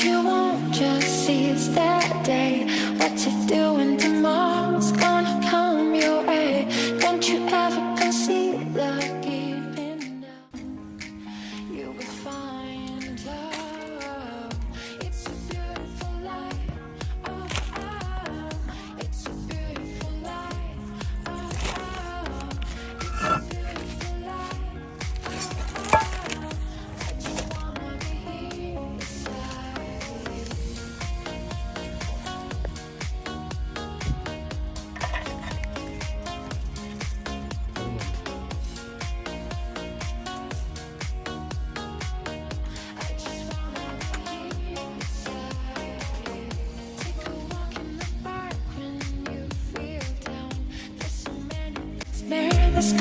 you won't just seize that day. What you're doing tomorrow's gonna come your way. Don't you ever concede the giving up. You will find love. It's a beautiful life. Oh, oh. It's a beautiful life. Oh, oh. It's a beautiful life. Oh, oh. I just wanna be here beside you. I just wanna be here beside you. Take a walk in the park when you feel down. There's so many things there that's